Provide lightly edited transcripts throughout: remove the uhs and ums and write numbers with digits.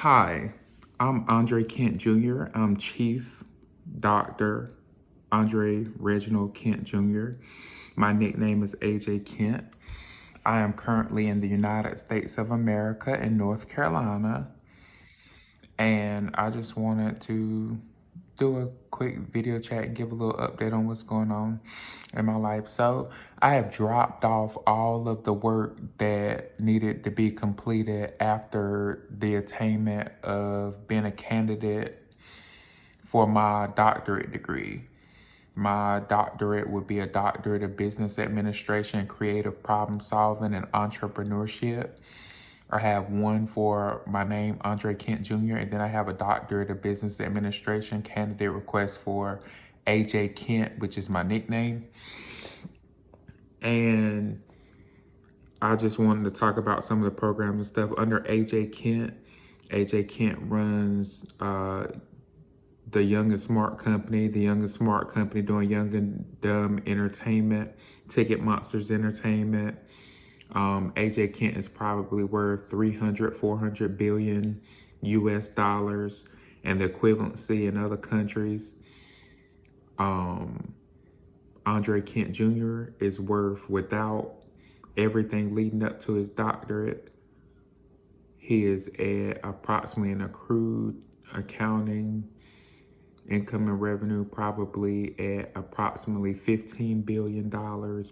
Hi, I'm Andre Kent Jr. I'm Chief Dr. Andre Reginald Kent Jr. My nickname is AJ Kent. I am currently in the United States of America in North Carolina, and I just wanted to do a quick video chat and give a little update on what's going on in my life. So I have dropped off all of the work that needed to be completed after the attainment of being a candidate for my doctorate degree. My doctorate would be a doctorate of business administration, creative problem solving, and entrepreneurship. I have one for my name, Andre Kent Jr., and then I have a doctorate of business administration candidate request for AJ Kent, which is my nickname. And I just wanted to talk about some of the programs and stuff under AJ Kent. AJ Kent runs the Young and Smart Company, the Young and Smart Company doing Young and Dumb Entertainment, Ticket Monsters Entertainment. AJ Kent is probably worth 300, 400 billion US dollars, and the equivalency in other countries. Andre Kent Jr. is worth, without everything leading up to his doctorate, he is at approximately an accrued accounting income and revenue probably at approximately $15 billion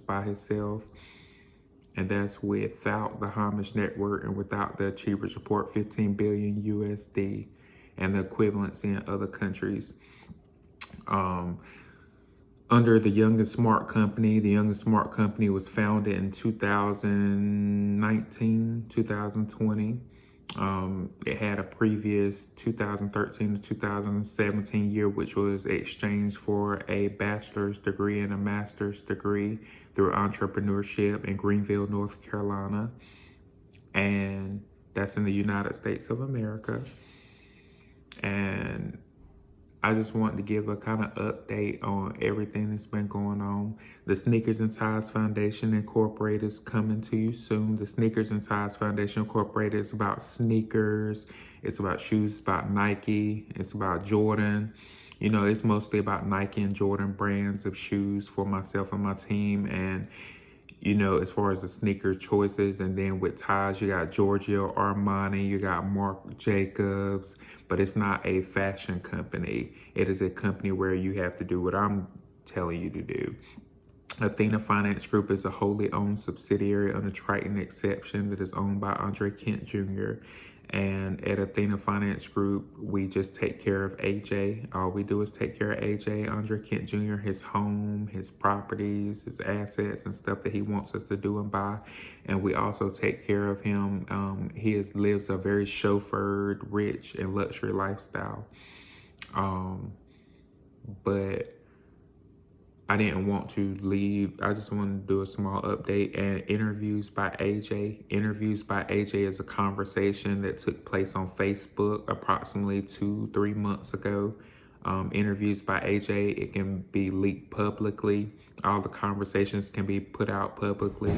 by himself. And that's without the Homage Network and without the Achievers Report, 15 billion USD, and the equivalents in other countries. Under the Young and Smart Company, the Young and Smart Company was founded in 2019, 2020. It had a previous 2013 to 2017 year, which was exchanged for a bachelor's degree and a master's degree through entrepreneurship in Greenville, North Carolina. And that's in the United States of America. And I just wanted to give a kind of update on everything that's been going on. The Sneakers and Ties Foundation Incorporated is coming to you soon. The Sneakers and Ties Foundation Incorporated is about sneakers. It's about shoes. It's about Nike. It's about Jordan. You know, it's mostly about Nike and Jordan brands of shoes for myself and my team. And you know, as far as the sneaker choices. And then with ties, you got Giorgio Armani, you got Marc Jacobs, but it's not a fashion company. It is a company where you have to do what I'm telling you to do. Athena Finance Group is a wholly owned subsidiary under Triton Exception that is owned by Andre Kent Jr. And at Athena Finance Group, we just take care of AJ. All we do is take care of AJ, Andre Kent Jr., his home, his properties, his assets, and stuff that he wants us to do and buy. And we also take care of him. He lives a very chauffeured, rich, and luxury lifestyle. But I didn't want to leave. I just wanted to do a small update. And Interviews by AJ. Interviews by AJ is a conversation that took place on Facebook approximately 2-3 months ago. Interviews by AJ, it can be leaked publicly. All the conversations can be put out publicly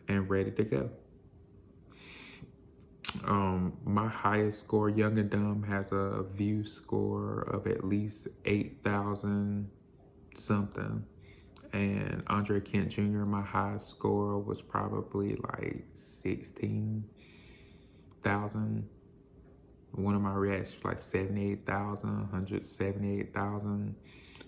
and ready to go. My highest score, Young and Dumb, has a view score of at least 8,000 something. And Andre Kent Jr., my highest score was probably like 16,000. One of my reactions was like 78,000, 178,000.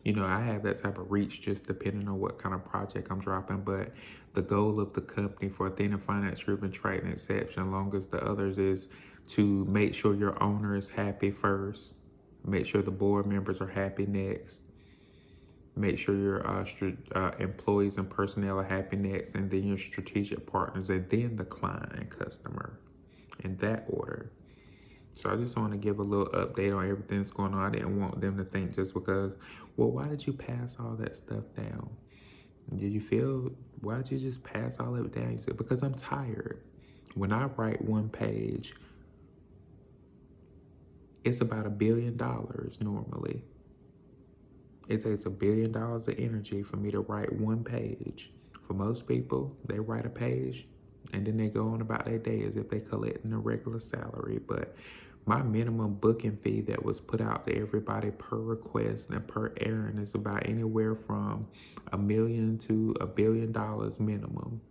You know, I have that type of reach just depending on what kind of project I'm dropping. But the goal of the company for Athena Finance Group and Triton Exception, along as the others, is to make sure your owner is happy first. Make sure the board members are happy next. Make sure your employees and personnel are happy next, and then your strategic partners, and then the client and customer, in that order. So I just want to give a little update on everything that's going on. I didn't want them to think just because, well, why did you pass all that stuff down? Did you feel, why did you just pass all of it down? You said, because I'm tired. When I write one page, it's about $1 billion normally. It takes $1 billion of energy for me to write one page. For most people, they write a page And then they go on about their day as if they collecting a regular salary. But my minimum booking fee that was put out to everybody per request and per errand is about anywhere from $1 million to $1 billion minimum.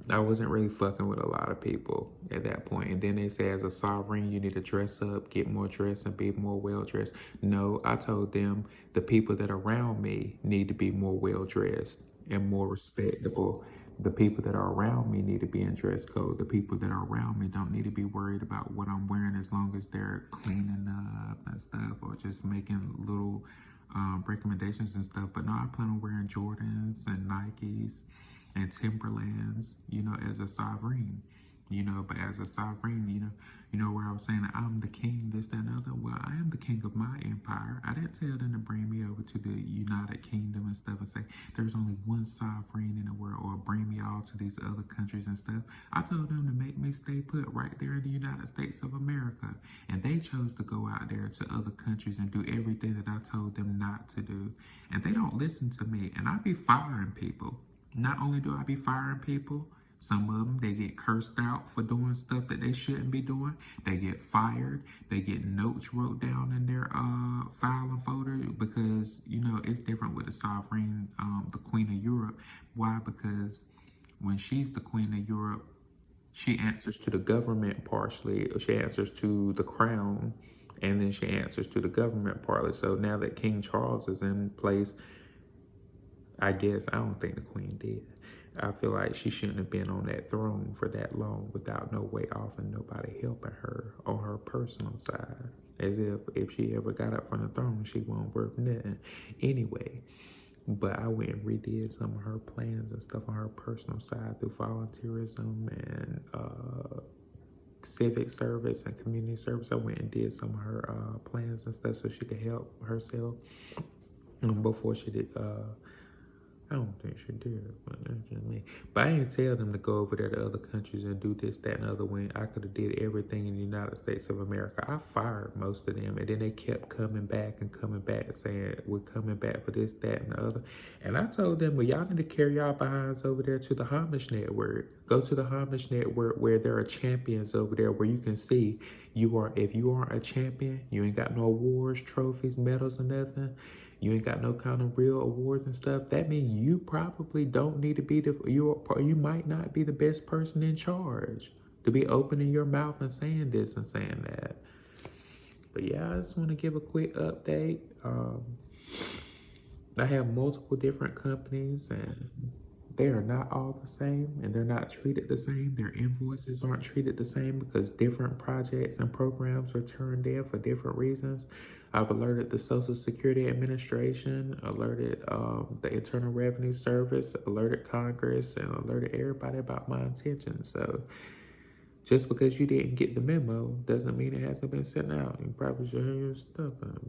I wasn't really fucking with a lot of people at that point. And then they say, as a sovereign, you need to dress up, get more dressed, and be more well dressed. No, I told them the people that are around me need to be more well dressed and more respectable. The people that are around me need to be in dress code. The people that are around me don't need to be worried about what I'm wearing as long as they're cleaning up and stuff or just making little recommendations and stuff. But no, I plan on wearing Jordans and Nikes and Timberlands, as a sovereign, but as a sovereign, where I was saying I'm the king, this, that, and other. Well, I am the king of my empire. I didn't tell them to bring me over to the United Kingdom and stuff and say there's only one sovereign in the world or bring me all to these other countries and stuff. I told them to make me stay put right there in the United States of America. And they chose to go out there to other countries and do everything that I told them not to do. And they don't listen to me. And I be firing people. Not only do I be firing people, some of them, they get cursed out for doing stuff that they shouldn't be doing. They get fired. They get notes wrote down in their file and folder because, it's different with the sovereign, the Queen of Europe. Why? Because when she's the Queen of Europe, she answers to the government partially. She answers to the crown, and then she answers to the government partly. So now that King Charles is in place, I guess, I don't think the queen did. I feel like she shouldn't have been on that throne for that long without no way off and nobody helping her on her personal side. As if she ever got up from the throne, she wasn't worth nothing anyway. But I went and redid some of her plans and stuff on her personal side through volunteerism and civic service and community service. I went and did some of her plans and stuff so she could help herself before she did. I don't think she did, but that's just me. But I didn't tell them to go over there to other countries and do this, that, and other when I could have did everything in the United States of America. I fired most of them, and then they kept coming back and saying, we're coming back for this, that, and the other. And I told them, well, y'all need to carry y'all behinds over there to the Homage Network. Go to the Homage Network where there are champions over there where you can see if you aren't a champion, you ain't got no awards, trophies, medals, or nothing. You ain't got no kind of real awards and stuff. That means you probably don't need to be you might not be the best person in charge to be opening your mouth and saying this and saying that. But yeah, I just want to give a quick update. I have multiple different companies and they are not all the same and they're not treated the same. Their invoices aren't treated the same because different projects and programs are turned in for different reasons. I've alerted the Social Security Administration, alerted the Internal Revenue Service, alerted Congress, and alerted everybody about my intentions. So just because you didn't get the memo doesn't mean it hasn't been sent out. You probably should have your stuff out,